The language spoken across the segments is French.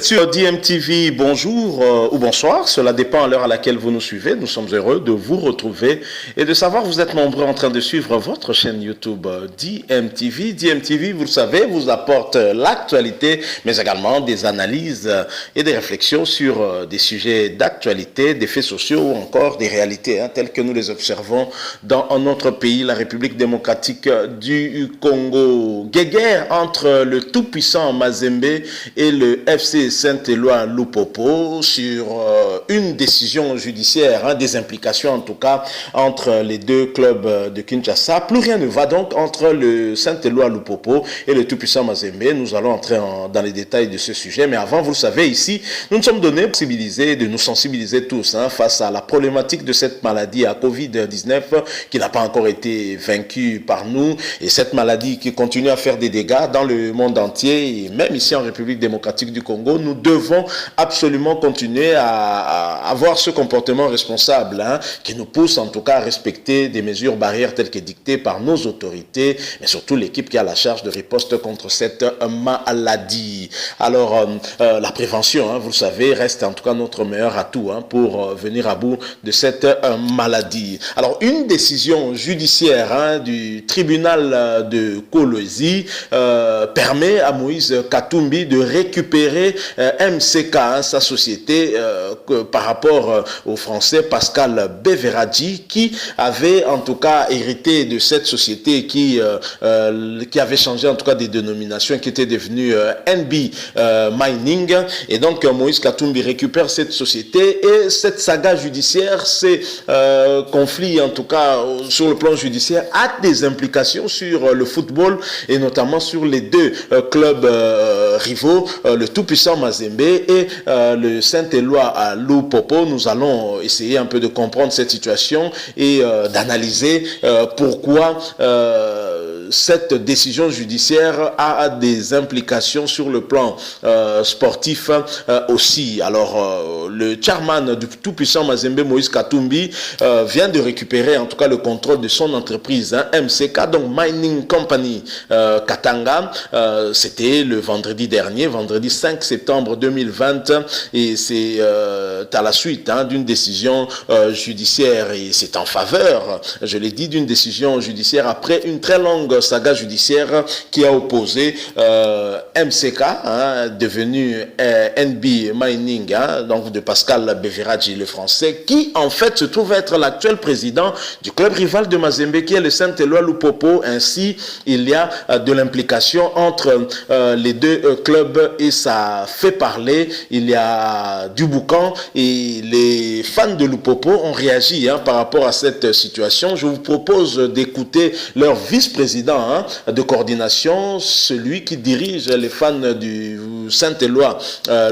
sur DMTV, bonjour ou bonsoir, cela dépend à l'heure à laquelle vous nous suivez. Nous sommes heureux de vous retrouver et de savoir que vous êtes nombreux en train de suivre votre chaîne YouTube DMTV. DMTV, vous le savez, vous apporte l'actualité, mais également des analyses et des réflexions sur des sujets d'actualité, des faits sociaux ou encore des réalités telles que nous les observons dans notre pays, la République démocratique du Congo. Guéguerre entre le tout-puissant Mazembe et le FC Saint-Éloi Lupopo sur une décision judiciaire, des implications en tout cas entre les deux clubs de Kinshasa. Plus rien ne va donc entre le Saint-Éloi Lupopo et le tout-puissant Mazembe. Nous allons entrer dans les détails de ce sujet, mais avant, vous le savez, ici, nous nous sommes donnés de nous sensibiliser tous face à la problématique de cette maladie à Covid-19 qui n'a pas encore été vaincue par nous, et cette maladie qui continue à faire des dégâts dans le monde entier et même ici en République démocratique du Congo. Nous devons absolument continuer à avoir ce comportement responsable qui nous pousse en tout cas à respecter des mesures barrières telles que dictées par nos autorités, mais surtout l'équipe qui a la charge de riposte contre cette maladie. Alors la prévention, vous le savez, reste en tout cas notre meilleur atout pour venir à bout de cette maladie. Alors une décision judiciaire du tribunal de Kolwezi permet à Moïse Katumbi de récupérer MCK, sa société, par rapport au français Pascal Beveradji, qui avait en tout cas hérité de cette société qui avait changé en tout cas des dénominations, qui était devenue NB Mining. Et donc Moïse Katumbi récupère cette société et cette saga judiciaire, ces conflits en tout cas sur le plan judiciaire, a des implications sur le football et notamment sur les deux clubs rivaux, le tout-puissant Mazembe et le Saint-Éloi à Lupopo. Nous allons essayer un peu de comprendre cette situation et d'analyser pourquoi cette décision judiciaire a des implications sur le plan sportif aussi. Alors, le chairman du tout-puissant Mazembe, Moïse Katumbi, vient de récupérer en tout cas le contrôle de son entreprise, MCK, donc Mining Company Katanga. C'était le vendredi dernier, vendredi 5 septembre 2020, et c'est à la suite d'une décision judiciaire, et c'est en faveur, je l'ai dit, d'une décision judiciaire après une très longue saga judiciaire qui a opposé MCK, devenu NB Mining, donc de Pascal Beveradji, le français, qui en fait se trouve être l'actuel président du club rival de Mazembe, qui est le Saint-Éloi Lupopo. Ainsi, il y a de l'implication entre les deux clubs et ça fait parler. Il y a du boucan et les fans de Lupopo ont réagi par rapport à cette situation. Je vous propose d'écouter leur vice-président de coordination, celui qui dirige les fans du Saint-Éloi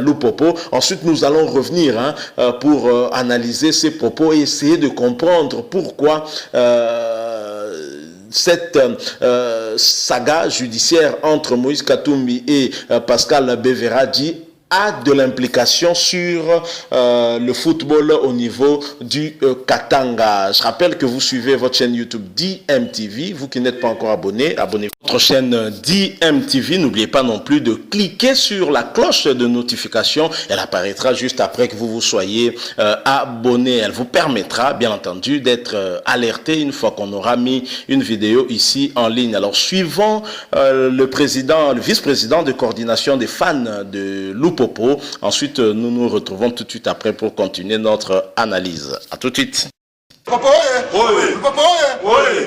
Lupopo. Ensuite, nous allons revenir pour analyser ces propos et essayer de comprendre pourquoi cette saga judiciaire entre Moïse Katumbi et Pascal Beveradji a de l'implication sur le football au niveau du Katanga. Je rappelle que vous suivez votre chaîne YouTube DMTV. Vous qui n'êtes pas encore abonné, abonnez-vous à votre chaîne DMTV. N'oubliez pas non plus de cliquer sur la cloche de notification. Elle apparaîtra juste après que vous vous soyez abonné. Elle vous permettra, bien entendu, d'être alerté une fois qu'on aura mis une vidéo ici en ligne. Alors, suivons le vice-président de coordination des fans de Lupopo. Ensuite, nous nous retrouvons tout de suite après pour continuer notre analyse. À tout de suite. Papa,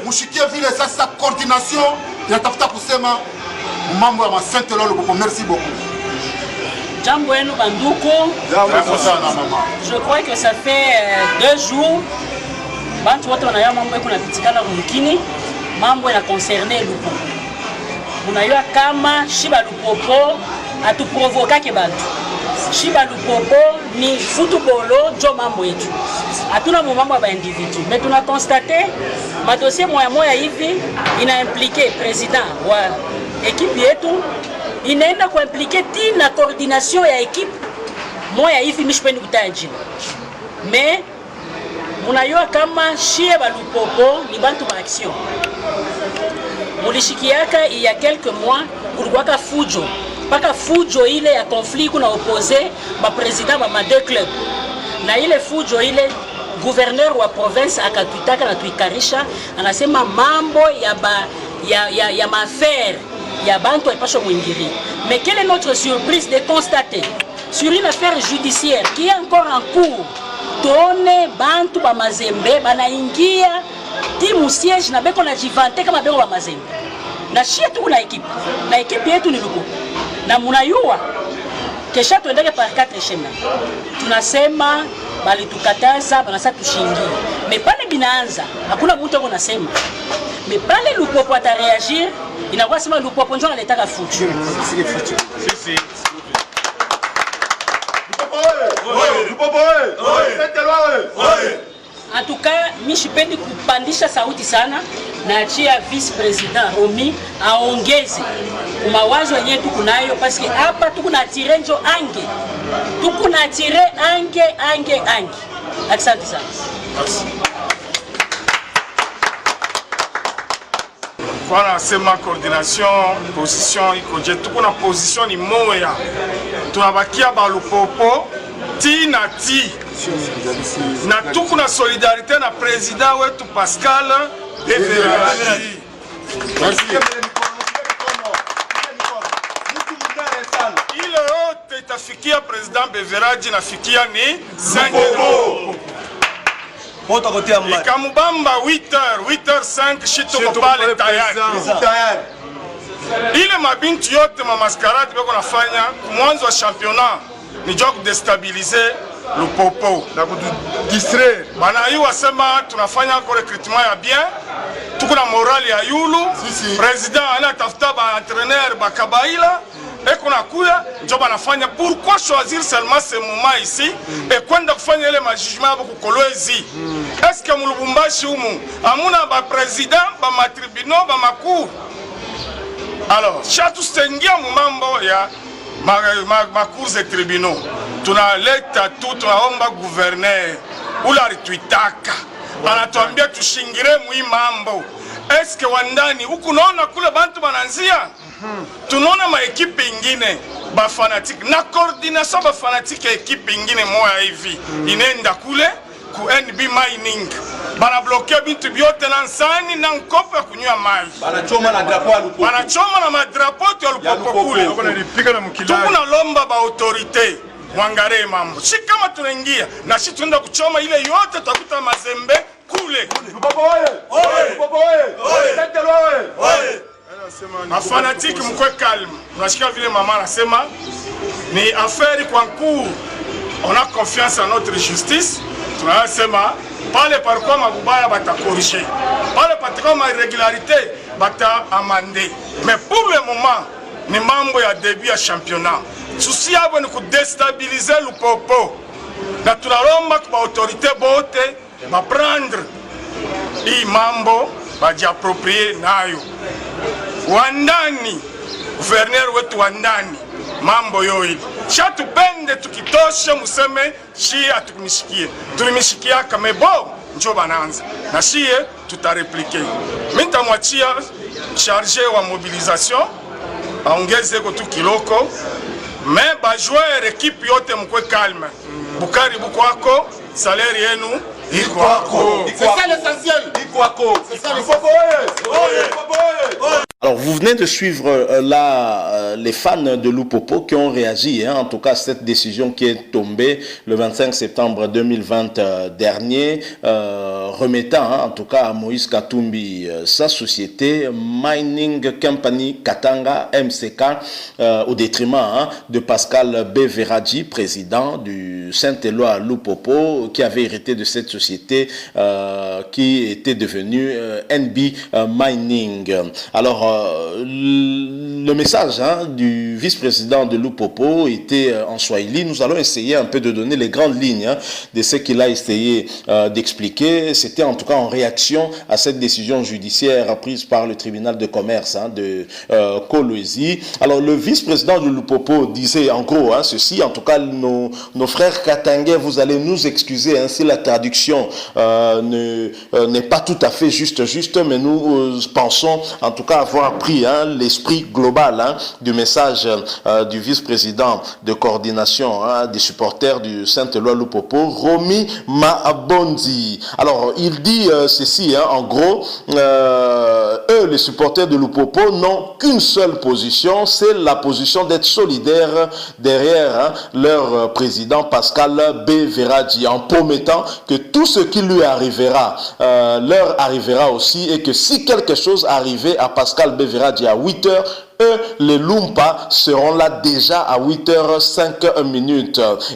mushikia vile sasa coordination inatafuta kusema mambo ya Saint-Éloi Lupopo. Merci beaucoup. Jambo yenu banduku. Je crois que ça fait 2 jours bantu wote wanayua mambo yako napitikana mkini, mambo ya concerner Lupopo. Unayua kama Shiba Lupopo atuprovokake bantu. Shiba Lupopo ni footballo jo mambo yetu. Hatuna mambo ya individu. Mais tuna constate madossier moya hivi ina impliqué président wa équipe yetu, inaenda kuimpliqué na coordination ya équipe moya hivi mishpendi kutaji. Mais munayua kama Shiba Lupopo ni bantu ba action. Mulishikiaka il y a quelques mois kulikuwa fujo mpaka fujo ile ya conflit kuna opposé ba president ba deux clubs na ile fujo ile gouverneur wa province akatutaka na tuikarisha anasema mambo ya mafere ya bantu haipaswa mwingiri. Mais quelle est notre surprise de constater sur une affaire judiciaire qui est encore en cours tone bantu ba Mazembe banaingia timu siège na beko na jivante kama beko ba Mazembe na shie tu na ekipe yetu ni Lupopo na munayua kesha tuendeke par 4 chemins tunasema bali tukataza banasa tushingie mais pale binaanza hakuna mtu ako nasema mais pale Lupopo atareagir inakuwa sema Lupopo ndio analetaka future si en tout cas, mishipendi kupandisha sauti sana na achia vice president Romi aongeze mawazo yenyewe tuko nayo parce que hapa tuko na atire njo ange. Tuko na atire ange. Asante sana. Voilà, c'est ma coordination, position ikoje. Tuko na position ni moya. Tunabakia ba Lupopo na tuko na solidarité na président wetu Pascal Beveraji. Ile yote itafikia président Beveraji nafikia ni 5 Ikamubamba 8h05 shito pale tayari. Ile mabinti yote ma mascarade beko nafanya mwanzo wa championnat ni jua kudestabilize Lupopo na kudistraire. Bana hiyo wasema tunafanya kwa recrutement ya bien. Tuko na morale ya yulu. President anatafuta ba entraîneur ba Kabaila. Eko na kuya ndio banafanya pourquoi choisir seulement ce moment ici et kwenda kufanya ile majugement hapo kukolwezi. Est-ce que mulubumbashi humu amuna ba president ba matribunaux ba macour. Alors, chatu stengia mu mambo ya ma cours de tribunaux. Tunaleta tu tunaomba gouverneur ula rituitaka anatuambia tushingire mwi mambo. Eske wandani huku naona kule bantu bananzia tunaona ma ekipe ingine ba fanatique na coordination ba fanatique ekipe ingine moya hivi inenda kule ku NB mining bana bloquer bintu biote na nsani na nkopo ya kunywa maji banachoma na drapeau ya Lupopo banachoma na madrapeau ya Lupopo kule tukuna lomba ba autorité mwangare mambo si kama tunaingia na si tuenda kuchoma ile yote tutakuta Mazembe kule Lupopo oye Lupopo oye tete oye mafanatiki mkwe calme unashika vile mama anasema ni affaire kwa cours on a confiance en notre justice tunasema pale parfois mabubaya bata corriger pale parfois ma irrégularité bata amender mais pour le moment ni mambo ya début ya championnat souci yabo ni kudestabiliser Lupopo na tunalomba kwa autorité bote ba prendre hii mambo bajiapproprier nayo wandani gouverneur wetu wandani mambo yoyi chatupende tukitoshe museme shie atukumishikie tulimishikia kama bo njo bananza na shie tutareplike minta mwachia charge wa mobilisation aongeze ko tu kiloko mais ba joueur équipe yote mkwe calme bukari bukwako salaire yenu iko wako c'est ça l'essentiel iko wako c'est ça l'essentiel. Alors, vous venez de suivre là les fans de Lupopo qui ont réagi, en tout cas, à cette décision qui est tombée le 25 septembre 2020 dernier, remettant en tout cas à Moïse Katumbi sa société Mining Company Katanga MCK au détriment de Pascal Beveraji, président du Saint-Éloi Lupopo, qui avait hérité de cette société qui était devenue NB Mining. Alors, le message du vice-président de Lupopo était en Swahili. Nous allons essayer un peu de donner les grandes lignes de ce qu'il a essayé d'expliquer. C'était en tout cas en réaction à cette décision judiciaire prise par le tribunal de commerce de Kolwezi. Alors le vice-président de Lupopo disait en gros ceci, en tout cas nos frères katangais, vous allez nous excuser si la traduction n'est pas tout à fait juste, mais nous pensons en tout cas avoir pris l'esprit global verbal hein, du message du vice-président de coordination hein, des supporters du Saint-Éloi Lupopo, Romy Mabondi. Alors, il dit ceci, hein, en gros, eux, les supporters de Lupopo, n'ont qu'une seule position, c'est la position d'être solidaire derrière hein, leur président Pascal Beveradji, en promettant que tout ce qui lui arrivera, leur arrivera aussi, et que si quelque chose arrivait à Pascal Beveradji à 8 h, eux, les Lumpa, seront là déjà à 8h05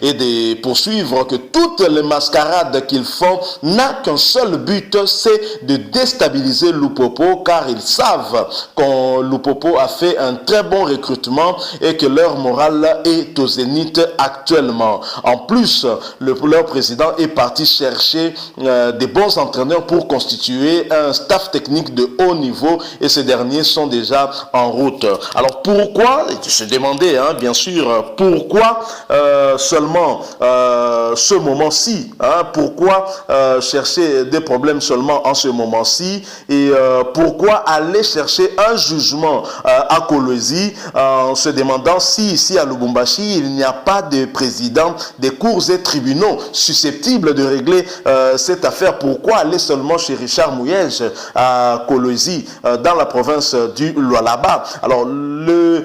et de poursuivre que toutes les mascarades qu'ils font n'a qu'un seul but, c'est de déstabiliser Lupopo, car ils savent que Lupopo a fait un très bon recrutement et que leur morale est au zénith actuellement. En plus, leur président est parti chercher des bons entraîneurs pour constituer un staff technique de haut niveau, et ces derniers sont déjà en route. Alors pourquoi, se demander hein, bien sûr, pourquoi seulement ce moment-ci, hein, pourquoi chercher des problèmes seulement en ce moment-ci, et pourquoi aller chercher un jugement à Kolwezi en se demandant si ici à Lubumbashi il n'y a pas de président des cours et tribunaux susceptibles de régler cette affaire. Pourquoi aller seulement chez Richard Mouyej à Kolwezi dans la province du Lualaba? Alors le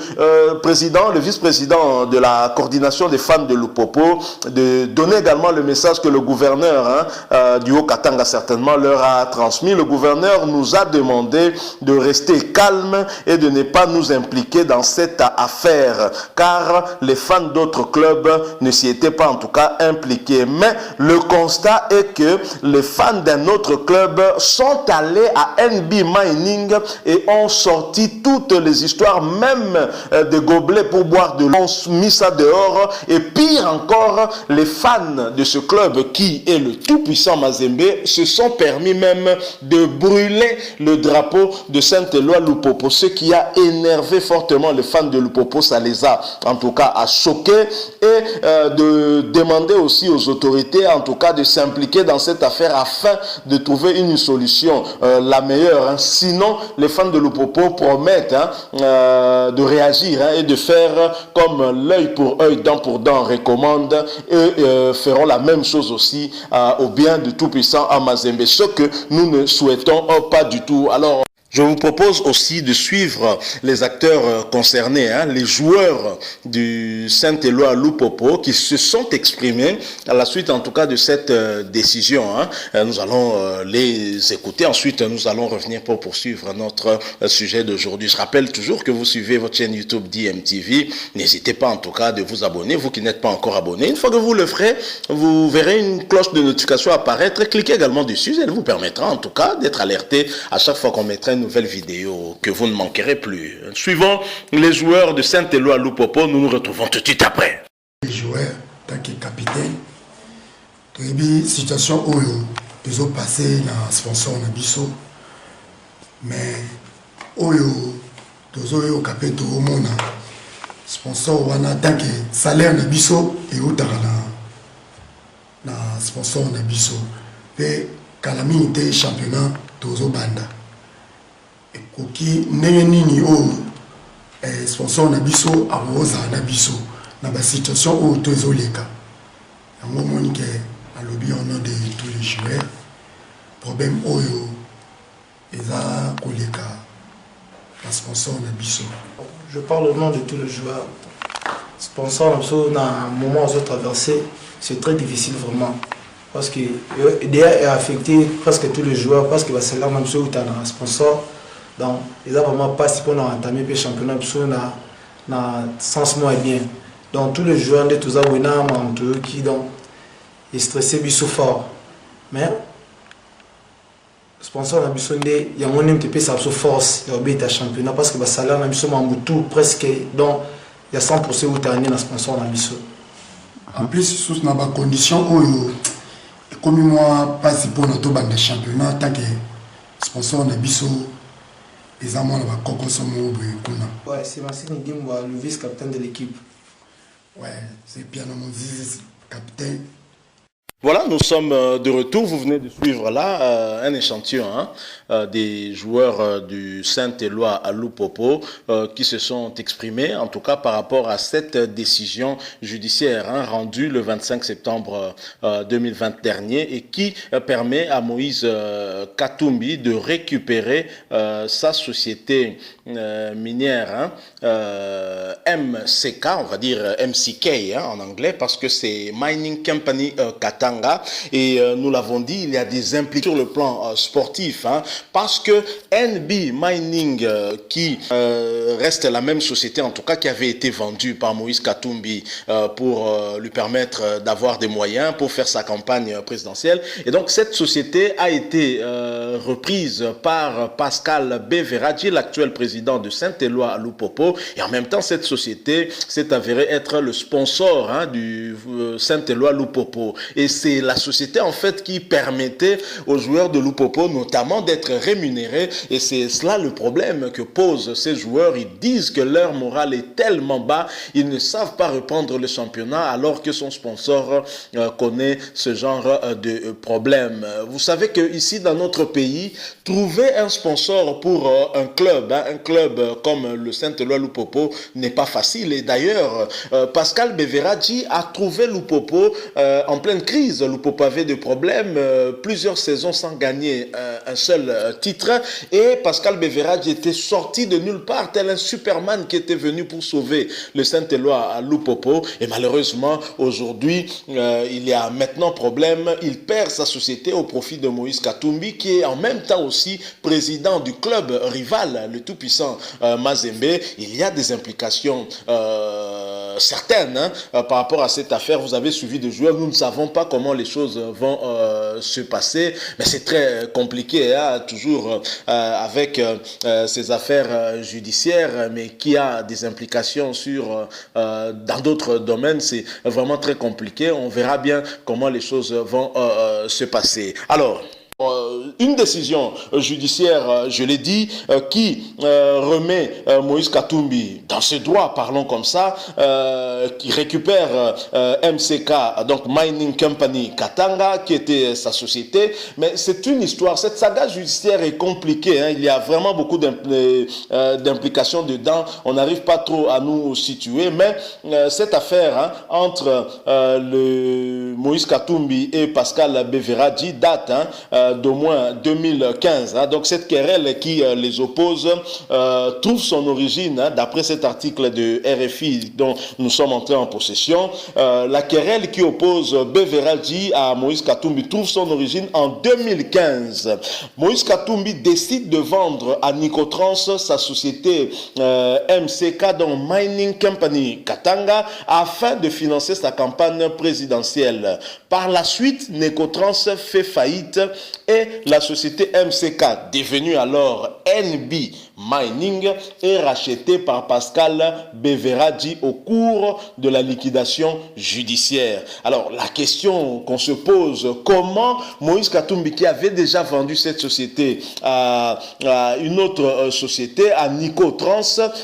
président, le vice-président de la coordination des fans de Lupopo, de donner également le message que le gouverneur hein, du Haut-Katanga certainement leur a transmis. Le gouverneur nous a demandé de rester calme et de ne pas nous impliquer dans cette affaire, car les fans d'autres clubs ne s'y étaient pas en tout cas impliqués. Mais le constat est que les fans d'un autre club sont allés à NB Mining et ont sorti toutes les histoires, même des gobelets pour boire de l'eau, mis ça dehors. Et pire encore, les fans de ce club qui est le tout-puissant Mazembe se sont permis même de brûler le drapeau de Saint-Éloi Lupopo, ce qui a énervé fortement les fans de Lupopo. Ça les a en tout cas choqués, et de demander aussi aux autorités en tout cas de s'impliquer dans cette affaire afin de trouver une solution la meilleure. Hein. Sinon, les fans de Lupopo promettent hein, de réagir hein, et de faire comme l'œil pour œil, dent pour dent recommande, et feront la même chose aussi au bien du tout-puissant Mazembe, ce que nous ne souhaitons pas du tout. Alors, je vous propose aussi de suivre les acteurs concernés, hein, les joueurs du Saint-Éloi Lupopo qui se sont exprimés à la suite en tout cas de cette décision. Hein. Nous allons les écouter, ensuite nous allons revenir pour poursuivre notre sujet d'aujourd'hui. Je rappelle toujours que vous suivez votre chaîne YouTube DMTV. N'hésitez pas en tout cas de vous abonner, vous qui n'êtes pas encore abonné. Une fois que vous le ferez, vous verrez une cloche de notification apparaître. Cliquez également dessus, elle vous permettra en tout cas d'être alerté à chaque fois qu'on mettra une nouvelle vidéo que vous ne manquerez plus. Suivant les joueurs de Saint-Éloi Lupopo, nous nous retrouvons tout de suite après. Les joueurs, tant que capitaine, la situation où ils ont passé dans le sponsor de Bisso, mais où ils ont capé tout le monde, sponsor, on a tant que salaire de Bisso et où dans le sponsor de Bisso. Et quand la minute championnat, tous aux bandes. Koki nini o sponsor na biso awoza na biso na ba situation o tozoleka yango monike alobi au nom de tous les joueurs problème oyo eza koleka na sponsor na biso. Je parle au nom de tous les joueurs. Sponsor na biso na moment où traversé, c'est très difficile vraiment parce que déjà est affecté presque tous les joueurs parce que va salaire même ceux où tu as un sponsor. Donc, ils ont vraiment passé pour entamer le championnat dans sens moins bien. Donc, tous les joueurs de tous les qui sont stressés, ils sont forts. Mais, le sponsor a besoin de il y a un petit peu sa force de championnat parce que le salaire a besoin tout presque. Donc, il y a 100% où tu as un sponsor a besoin. En plus, sous les conditions où, comme moi, pas si pour notre bande de championnat, tant que sponsor a besoin. Les amants va consommer. Ouais, c'est Massine Dimba, le vice-capitaine de l'équipe. Ouais, c'est Piano Moses, capitaine. Voilà, nous sommes de retour. Vous venez de suivre là un échantillon des joueurs du Saint-Éloi à Lupopo qui se sont exprimés, en tout cas par rapport à cette décision judiciaire rendue le 25 septembre 2020 dernier et qui permet à Moïse Katumbi de récupérer sa société minière MCK, on va dire MCK en anglais, parce que c'est Mining Company Katanga. Et nous l'avons dit, il y a des implications sur le plan sportif, parce que NB Mining, qui reste la même société, en tout cas qui avait été vendue par Moïse Katumbi pour lui permettre d'avoir des moyens pour faire sa campagne présidentielle. Et donc cette société a été reprise par Pascal Beveradji, l'actuel président de Saint-Éloi à Lupopo. Et en même temps, cette société s'est avérée être le sponsor du Saint-Éloi Lupopo. Et c'est la société en fait qui permettait aux joueurs de Lupopo notamment d'être rémunérés, et c'est cela le problème que posent ces joueurs. Ils disent que leur morale est tellement bas, ils ne savent pas reprendre le championnat alors que son sponsor connaît ce genre de problème. Vous savez que ici dans notre pays, trouver un sponsor pour un club comme le Saint-Éloi Lupopo n'est pas facile. Et d'ailleurs, Pascal Beveradji a trouvé Lupopo en pleine crise. Lupopo avait des problèmes, plusieurs saisons sans gagner un seul titre, et Pascal Beveradji était sorti de nulle part, tel un Superman qui était venu pour sauver le Saint-Éloi à Lupopo. Et malheureusement, aujourd'hui, il y a maintenant problème. Il perd sa société au profit de Moïse Katumbi, qui est en même temps aussi président du club rival, le tout-puissant Mazembe. Il y a des implications certaines par rapport à cette affaire. Vous avez suivi de joueurs, nous ne savons pas comment les choses vont se passer, mais c'est très compliqué toujours avec ces affaires judiciaires, mais qui a des implications sur dans d'autres domaines. C'est vraiment très compliqué. On verra bien comment les choses vont se passer. Alors, une décision judiciaire, je l'ai dit, qui remet Moïse Katumbi dans ses droits, parlons comme ça, qui récupère MCK, donc Mining Company Katanga, qui était sa société. Mais c'est une histoire, cette saga judiciaire est compliquée, il y a vraiment beaucoup d'implications dedans, on n'arrive pas trop à nous situer, mais cette affaire entre le Moïse Katumbi et Pascal Beveradji date d'au moins 2015. Donc cette querelle qui les oppose trouve son origine, d'après cet article de RFI dont nous sommes entrés en possession, la querelle qui oppose Beveradji à Moïse Katumbi trouve son origine en 2015. Moïse Katumbi décide de vendre à Nicotrans sa société MCK, donc Mining Company Katanga, afin de financer sa campagne présidentielle. Par la suite, Nicotrans fait faillite et la société MCK, devenue alors NB Mining, est rachetée par Pascal Beveradji au cours de la liquidation judiciaire. Alors la question qu'on se pose, comment Moïse Katumbi, qui avait déjà vendu cette société à une autre société, à Nicotrans,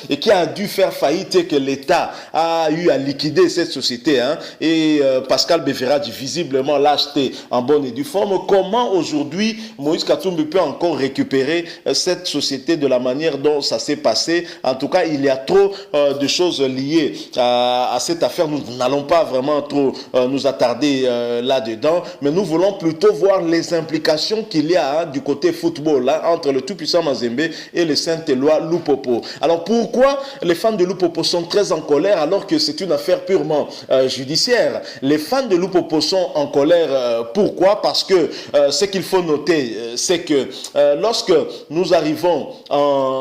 et qui a dû faire faillite et que l'État a eu à liquider cette société, et Pascal Beveradji visiblement l'a acheté en bonne et due forme, comment aujourd'hui Moïse Katumbi peut encore récupérer cette société de la manière dont ça s'est passé? En tout cas, il y a trop de choses liées à cette affaire. Nous n'allons pas vraiment trop nous attarder là-dedans, mais nous voulons plutôt voir les implications qu'il y a du côté football entre le tout-puissant Mazembe et le Saint-Éloi Lupopo. Alors pourquoi les fans de Lupopo sont très en colère alors que c'est une affaire purement judiciaire? Les fans de Lupopo sont en colère. Pourquoi? Parce que ce qu'il faut noter, c'est que lorsque nous arrivons en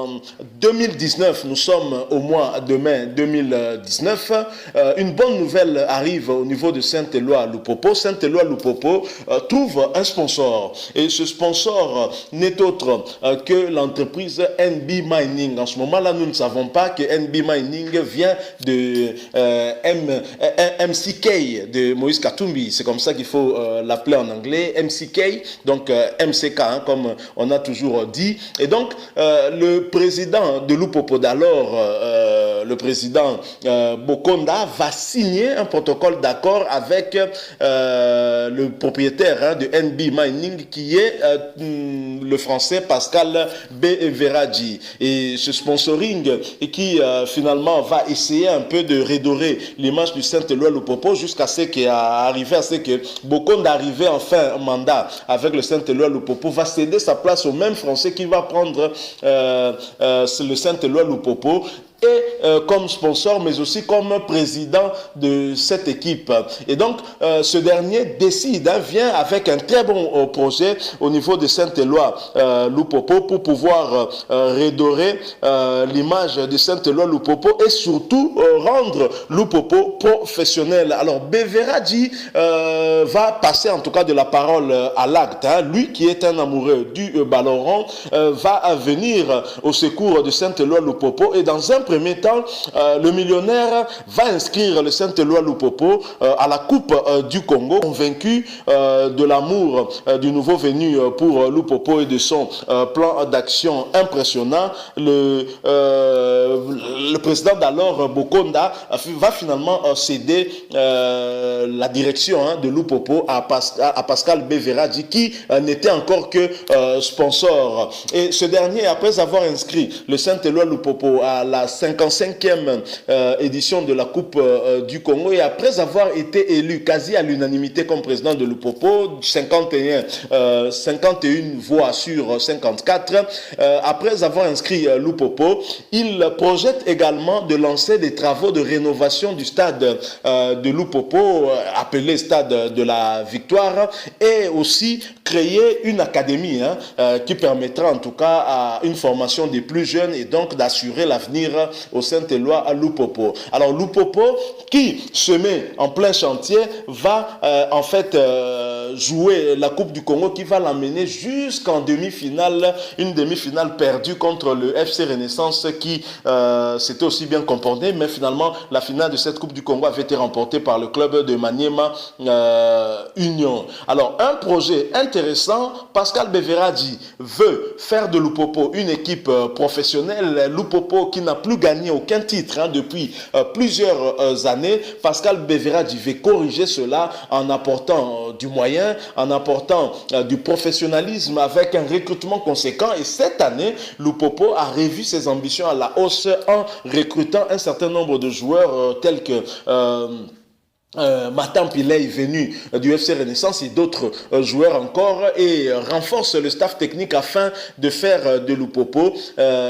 2019, nous sommes au mois de mai 2019, une bonne nouvelle arrive au niveau de Saint-Éloi Lupopo. Saint-Éloi Lupopo trouve un sponsor, et ce sponsor n'est autre que l'entreprise NB Mining. En ce moment-là, nous ne savons pas que NB Mining vient de MCK, de Moïse Katumbi. C'est comme ça qu'il faut l'appeler en anglais, MCK, donc MCK, comme on a toujours dit. Et donc, le président de Lupopo d'alors, le président Bokonda va signer un protocole d'accord avec le propriétaire de NB Mining qui est le français Pascal Beveradji. Et ce sponsoring qui finalement va essayer un peu de redorer l'image du Saint-Éloi Lupopo jusqu'à ce que Bokonda arrivé en fin mandat avec le Saint-Éloi Lupopo va céder sa place au même français qui va prendre le Saint-Éloi Lupopo et comme sponsor, mais aussi comme président de cette équipe. Et donc, ce dernier décide, vient avec un très bon projet au niveau de Saint-Éloi Lupopo pour pouvoir redorer l'image de Saint-Éloi Lupopo et surtout rendre Lupopo professionnel. Alors, Beveradji va passer en tout cas de la parole à l'acte. Lui qui est un amoureux du ballon rond va venir au secours de Saint-Éloi Lupopo et dans un premier temps, le millionnaire va inscrire le Saint-Éloi Lupopo à la Coupe du Congo, convaincu de l'amour du nouveau venu pour Lupopo et de son plan d'action impressionnant. Le président d'alors, Bokonda, va finalement céder la direction de Lupopo à Pascal Beveradji qui n'était encore que sponsor. Et ce dernier, après avoir inscrit le Saint-Éloi Lupopo à la 55e édition de la Coupe du Congo et après avoir été élu quasi à l'unanimité comme président de Lupopo, 51 voix sur 54, après avoir inscrit Lupopo, il projette également de lancer des travaux de rénovation du stade de Lupopo, appelé stade de la Victoire, et aussi créer une académie qui permettra en tout cas à une formation des plus jeunes et donc d'assurer l'avenir au Saint-Éloi à Lupopo. Alors Lupopo, qui se met en plein chantier, va en fait jouer la Coupe du Congo qui va l'amener jusqu'en demi-finale, une demi-finale perdue contre le FC Renaissance qui s'était aussi bien comporté, mais finalement la finale de cette Coupe du Congo avait été remportée par le club de Maniema Union. Alors un projet intéressant, Pascal Beveradji veut faire de Lupopo une équipe professionnelle. Lupopo qui n'a plus gagné aucun titre depuis plusieurs années. Pascal Beveradji veut corriger cela en apportant du moyen, en apportant du professionnalisme avec un recrutement conséquent. Et cette année, Lupopo a revu ses ambitions à la hausse en recrutant un certain nombre de joueurs tels que Martin Pillet est venu du FC Renaissance et d'autres joueurs encore et renforce le staff technique afin de faire de Lupopo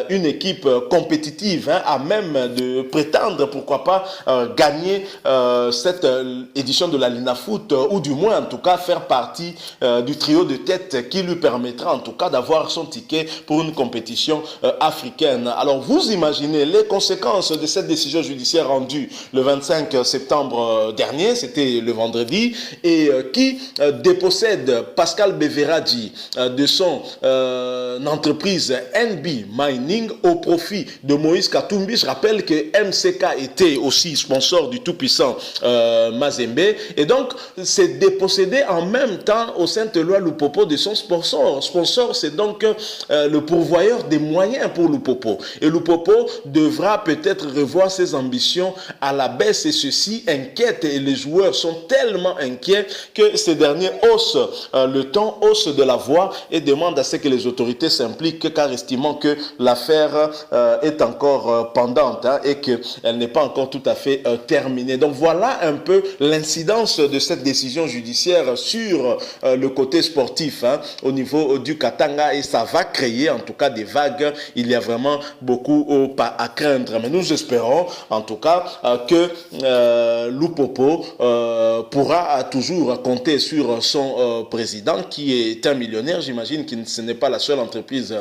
une équipe compétitive à même de prétendre pourquoi pas gagner cette édition de la Lina Foot ou du moins en tout cas faire partie du trio de tête qui lui permettra en tout cas d'avoir son ticket pour une compétition africaine. Alors vous imaginez les conséquences de cette décision judiciaire rendue le 25 septembre dernier. C'était le vendredi, et qui dépossède Pascal Beveradji de son entreprise NB Mining au profit de Moïse Katumbi. Je rappelle que MCK était aussi sponsor du tout-puissant Mazembe, et donc c'est dépossédé en même temps au Saint-Éloi Lupopo de son sponsor. Sponsor, c'est donc le pourvoyeur des moyens pour Lupopo. Et Lupopo devra peut-être revoir ses ambitions à la baisse, et ceci inquiète, et les joueurs sont tellement inquiets que ces derniers haussent le ton, haussent de la voix et demandent à ce que les autorités s'impliquent, car estimant que l'affaire est encore pendante et qu'elle n'est pas encore tout à fait terminée. Donc voilà un peu l'incidence de cette décision judiciaire sur le côté sportif au niveau du Katanga, et ça va créer en tout cas des vagues. Il y a vraiment beaucoup à craindre, mais nous espérons en tout cas que Lupopo pourra toujours compter sur son président qui est un millionnaire. J'imagine que ce n'est pas la seule entreprise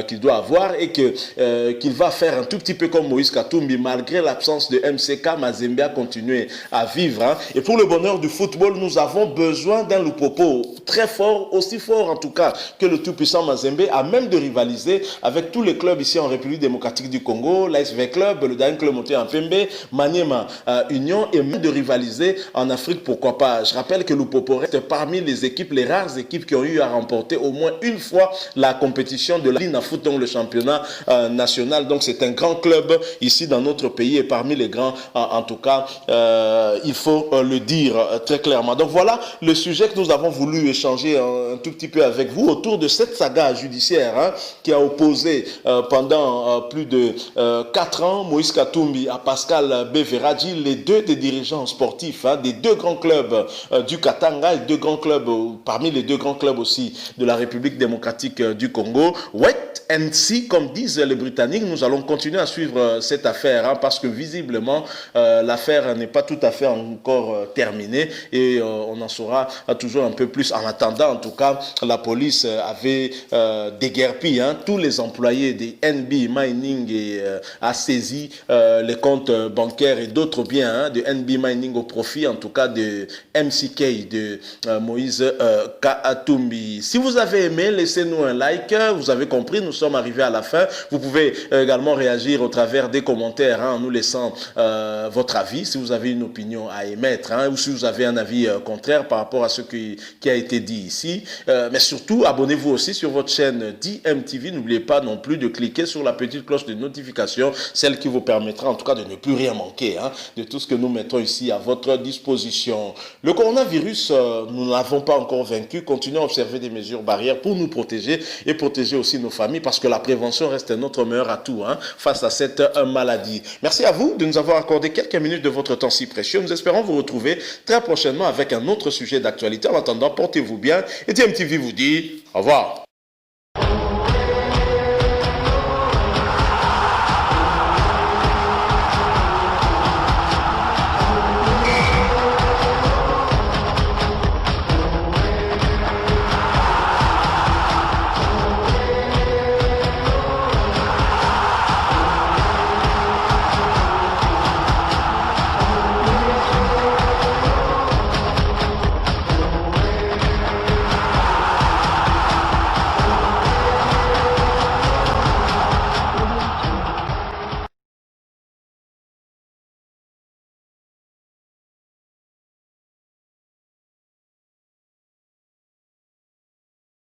qu'il doit avoir, et qu'il va faire un tout petit peu comme Moïse Katumbi, malgré l'absence de MCK. Mazembe a continué à vivre. Et pour le bonheur du football, nous avons besoin d'un Lupopo très fort, aussi fort en tout cas que le tout-puissant Mazembe, à même de rivaliser avec tous les clubs ici en République démocratique du Congo, l'ASV Club, le dernier club monté en Pembe, Maniema Union, et même de rivaliser réaliser en Afrique, pourquoi pas. Je rappelle que Lupopo reste parmi les équipes, les rares équipes qui ont eu à remporter au moins une fois la compétition de la Ligue Foot, donc le championnat national. Donc c'est un grand club ici dans notre pays et parmi les grands, en tout cas, il faut le dire très clairement. Donc voilà le sujet que nous avons voulu échanger un tout petit peu avec vous autour de cette saga judiciaire qui a opposé pendant plus de 4 ans Moïse Katumbi à Pascal Beveradji, les deux des dirigeants sportifs des deux grands clubs du Katanga et deux grands clubs, parmi les deux grands clubs aussi de la République démocratique du Congo. Wait and see, comme disent les Britanniques. Nous allons continuer à suivre cette affaire parce que visiblement l'affaire n'est pas tout à fait encore terminée et on en saura toujours un peu plus. En attendant, en tout cas, la police avait déguerpi tous les employés des NB Mining et a saisi les comptes bancaires et d'autres biens de NB Mining au profit, en tout cas de MCK, de Moïse Katumbi. Si vous avez aimé, laissez-nous un like. Vous avez compris, nous sommes arrivés à la fin. Vous pouvez également réagir au travers des commentaires en nous laissant votre avis, si vous avez une opinion à émettre ou si vous avez un avis contraire par rapport à ce qui a été dit ici. Mais surtout, abonnez-vous aussi sur votre chaîne DMTV. N'oubliez pas non plus de cliquer sur la petite cloche de notification, celle qui vous permettra en tout cas de ne plus rien manquer de tout ce que nous mettons ici à votre disposition. Le coronavirus, nous ne l'avons pas encore vaincu. Continuons à observer des mesures barrières pour nous protéger et protéger aussi nos familles, parce que la prévention reste notre meilleur atout face à cette maladie. Merci à vous de nous avoir accordé quelques minutes de votre temps si précieux. Nous espérons vous retrouver très prochainement avec un autre sujet d'actualité. En attendant, portez-vous bien et DMTV vous dit au revoir.